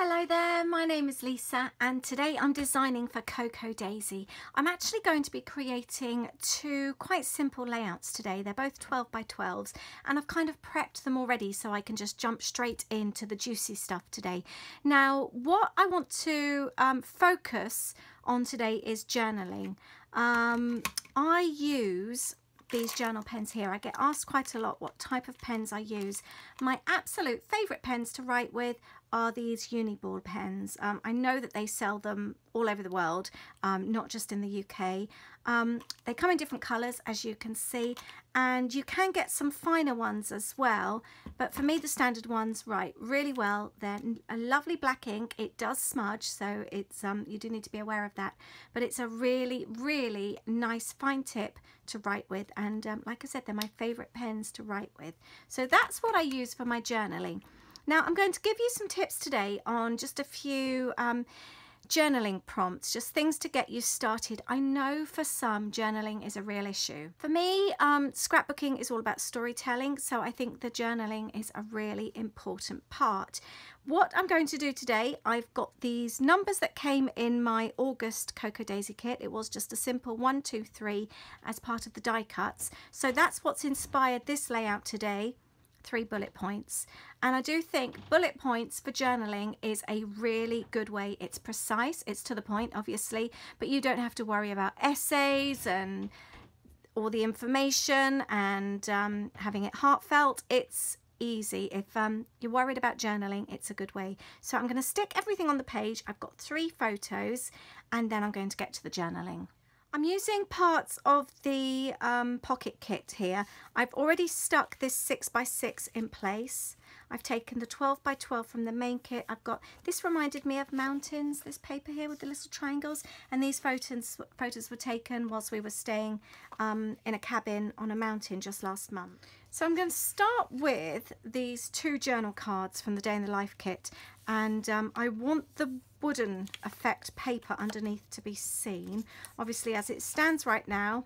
Hello there, my name is Lisa and today I'm designing for Cocoa Daisy. I'm actually going to be creating two quite simple layouts today. They're both 12 by 12s and I've kind of prepped them already so I can just jump straight into the juicy stuff today. Now what I want to focus on today is journaling. I use these journal pens here. I get asked quite a lot what type of pens I use. My absolute favourite pens to write with are these Uniball pens. I know that they sell them all over the world, not just in the UK. They come in different colours, as you can see, and you can get some finer ones as well, but for me the standard ones write really well. They're a lovely black ink. It does smudge, so it's you do need to be aware of that, but it's a really nice fine tip to write with, and like I said, they're my favourite pens to write with. So that's what I use for my journaling. Now I'm going to give you some tips today on just a few journaling prompts, just things to get you started. I know for some journaling is a real issue. For me, scrapbooking is all about storytelling, so I think the journaling is a really important part. What I'm going to do today, I've got these numbers that came in my August Cocoa Daisy kit. It was just a simple 1, 2, 3 as part of the die cuts. So that's what's inspired this layout today. 3 bullet points, and I do think bullet points for journaling is a really good way. It's precise, it's to the point obviously, but you don't have to worry about essays and all the information and having it heartfelt. It's easy. If you're worried about journaling, it's a good way. So I'm going to stick everything on the page. I've got 3 photos and then I'm going to get to the journaling. I'm using parts of the pocket kit here. I've already stuck this 6 by 6 in place. I've taken the 12 by 12 from the main kit. I've got, this reminded me of mountains, this paper here with the little triangles, and these photos were taken whilst we were staying in a cabin on a mountain just last month. So I'm going to start with these 2 journal cards from the Day in the Life kit, and I want the wooden effect paper underneath to be seen. Obviously as it stands right now,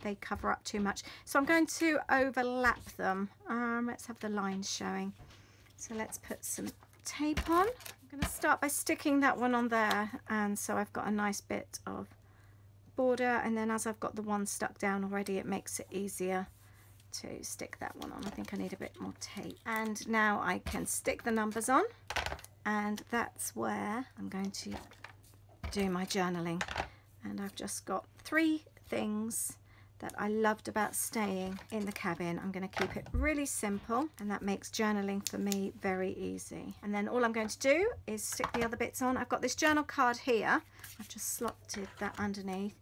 they cover up too much, so I'm going to overlap them. Let's have the lines showing. So let's put some tape on. I'm going to start by sticking that one on there, and so I've got a nice bit of border, and then as I've got the one stuck down already, it makes it easier to stick that one on. I think I need a bit more tape, and now I can stick the numbers on, and that's where I'm going to do my journaling. And I've just got 3 things that I loved about staying in the cabin. I'm going to keep it really simple, and that makes journaling for me very easy. And then all I'm going to do is stick the other bits on. I've got this journal card here. I've just slotted that underneath.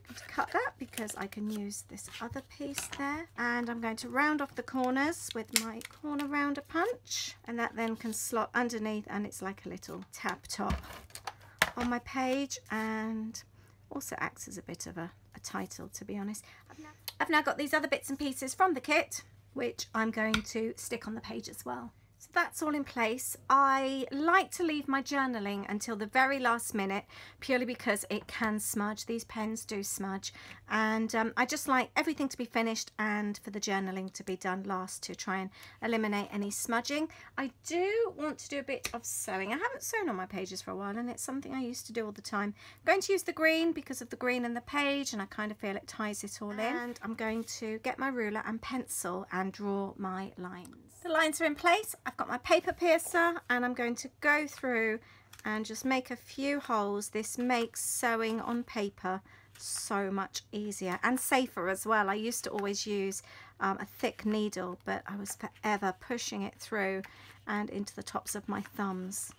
I'm going to cut that because I can use this other piece there, and I'm going to round off the corners with my corner rounder punch, and that then can slot underneath, and it's like a little tab top on my page, and also acts as a bit of a title, to be honest. I've now got these other bits and pieces from the kit which I'm going to stick on the page as well. So that's all in place. I like to leave my journaling until the very last minute, purely because it can smudge. These pens do smudge, and I just like everything to be finished and for the journaling to be done last to try and eliminate any smudging. I do want to do a bit of sewing. I haven't sewn on my pages for a while, and it's something I used to do all the time. I'm going to use the green because of the green in the page, and I kind of feel it ties it all in. And I'm going to get my ruler and pencil and draw my lines. The lines are in place. I've got my paper piercer, and I'm going to go through and just make a few holes. This makes sewing on paper so much easier and safer as well. I used to always use a thick needle, but I was forever pushing it through and into the tops of my thumbs.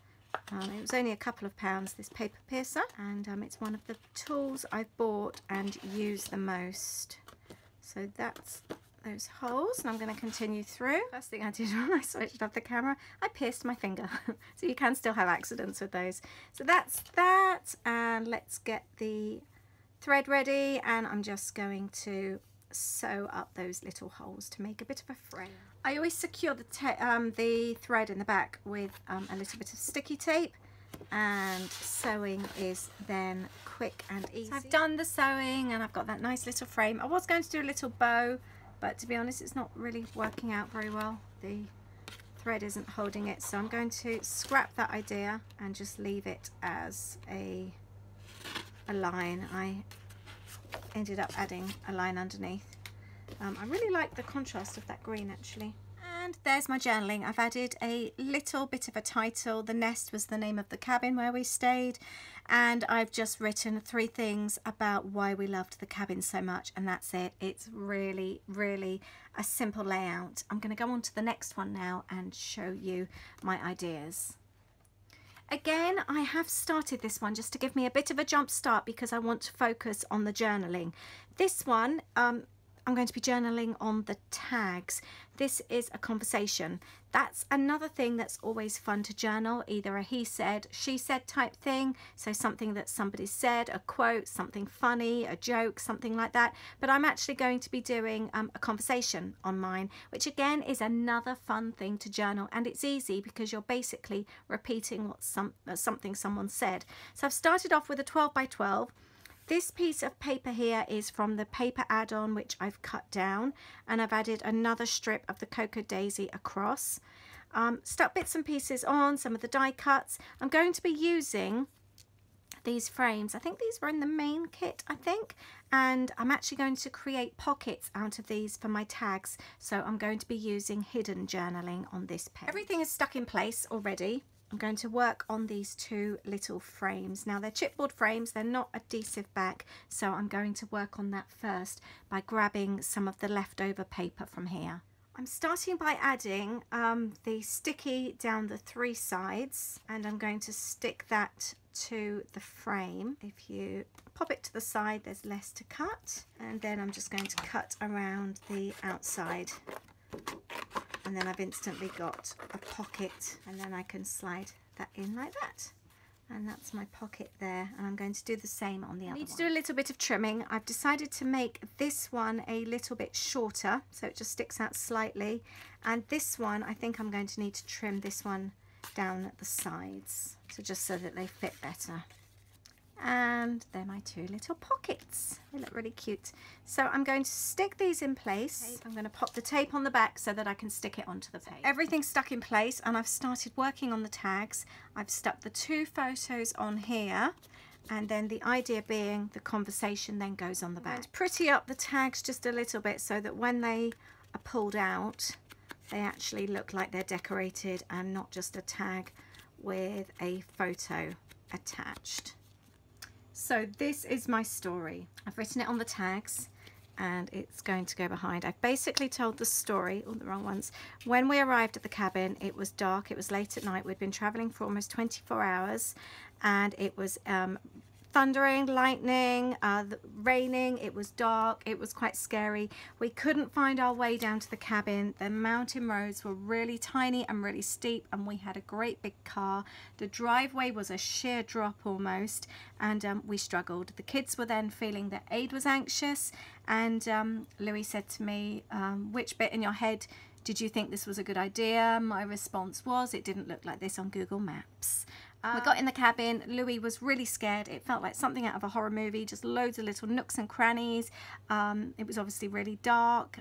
It was only a couple of pounds, this paper piercer, and it's one of the tools I've bought and use the most. So that's those holes, and I'm going to continue through. First thing I did when I switched off the camera, I pierced my finger. So you can still have accidents with those. So that's that, and let's get the thread ready, and I'm just going to sew up those little holes to make a bit of a frame. I always secure the thread in the back with a little bit of sticky tape, and sewing is then quick and easy. So I've done the sewing and I've got that nice little frame. I was going to do a little bow, but to be honest, it's not really working out very well, the thread isn't holding it, so I'm going to scrap that idea and just leave it as a line. I ended up adding a line underneath. I really like the contrast of that green actually. And there's my journaling. I've added a little bit of a title. The Nest was the name of the cabin where we stayed, and I've just written 3 things about why we loved the cabin so much, and that's it. It's really, really a simple layout. I'm going to go on to the next one now and show you my ideas. Again, I have started this one just to give me a bit of a jump start because I want to focus on the journaling. This one, I'm going to be journaling on the tags. This is a conversation. That's another thing that's always fun to journal, either a he said, she said type thing, so something that somebody said, a quote, something funny, a joke, something like that. But I'm actually going to be doing a conversation on mine, which again is another fun thing to journal, and it's easy because you're basically repeating what something someone said. So I've started off with a 12 by 12. This piece of paper here is from the paper add-on, which I've cut down, and I've added another strip of the Cocoa Daisy across. Stuck bits and pieces on, some of the die cuts. I'm going to be using these frames. I think these were in the main kit, I think, and I'm actually going to create pockets out of these for my tags. So I'm going to be using hidden journaling on this page. Everything is stuck in place already. I'm going to work on these 2 little frames. Now they're chipboard frames, they're not adhesive back, so I'm going to work on that first by grabbing some of the leftover paper from here. I'm starting by adding the sticky down the 3 sides, and I'm going to stick that to the frame. If you pop it to the side, there's less to cut, and then I'm just going to cut around the outside. And then I've instantly got a pocket, and then I can slide that in like that. And that's my pocket there, and I'm going to do the same on the other one. I need to do a little bit of trimming. I've decided to make this one a little bit shorter, so it just sticks out slightly. And this one, I think I'm going to need to trim this one down at the sides, so just so that they fit better. And they're my 2 little pockets. They look really cute. So I'm going to stick these in place. I'm going to pop the tape on the back so that I can stick it onto the page. Everything's stuck in place, and I've started working on the tags. I've stuck the 2 photos on here, and then the idea being the conversation then goes on the back. I'm going to pretty up the tags just a little bit so that when they are pulled out, they actually look like they're decorated and not just a tag with a photo attached. So this is my story. I've written it on the tags, and it's going to go behind. I've basically told the story, all the wrong ones. When we arrived at the cabin, it was dark, it was late at night. We'd been traveling for almost 24 hours, and it was thundering, lightning, raining, it was dark, it was quite scary. We couldn't find our way down to the cabin. The mountain roads were really tiny and really steep, and we had a great big car. The driveway was a sheer drop almost, and we struggled. The kids were then feeling that Aid was anxious, and Louis said to me, which bit in your head did you think this was a good idea? My response was, it didn't look like this on Google Maps. We got in the cabin. Louis was really scared. It felt like something out of a horror movie, just loads of little nooks and crannies. It was obviously really dark.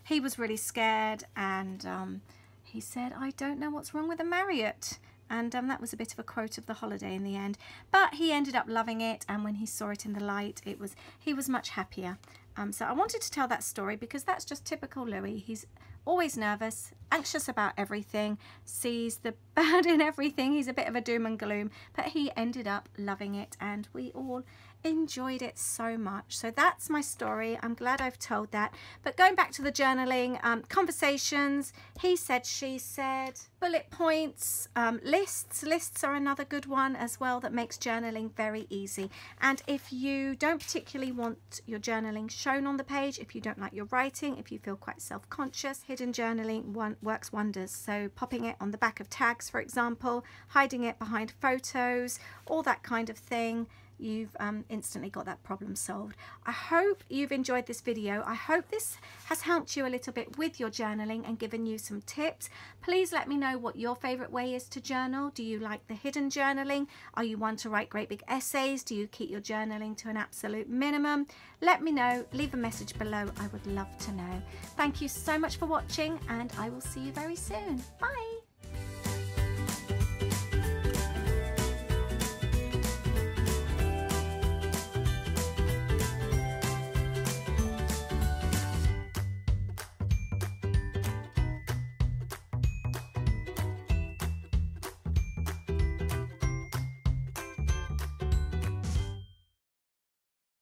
He was really scared, and he said, I don't know what's wrong with the Marriott. And that was a bit of a quote of the holiday in the end. But he ended up loving it, and when he saw it in the light, he was much happier. So I wanted to tell that story because that's just typical Louis. He's always nervous, anxious about everything, sees the bad in everything. He's a bit of a doom and gloom, but he ended up loving it, and we all enjoyed it so much. So that's my story. I'm glad I've told that. But going back to the journaling, conversations, he said, she said, bullet points, lists are another good one as well that makes journaling very easy. And if you don't particularly want your journaling shown on the page, if you don't like your writing, if you feel quite self-conscious, hidden journaling works wonders. So popping it on the back of tags, for example, hiding it behind photos, all that kind of thing. you've instantly got that problem solved. I hope you've enjoyed this video. I hope this has helped you a little bit with your journaling and given you some tips. Please let me know what your favorite way is to journal. Do you like the hidden journaling? Are you one to write great big essays? Do you keep your journaling to an absolute minimum? Let me know. Leave a message below. I would love to know. Thank you so much for watching, and I will see you very soon. Bye.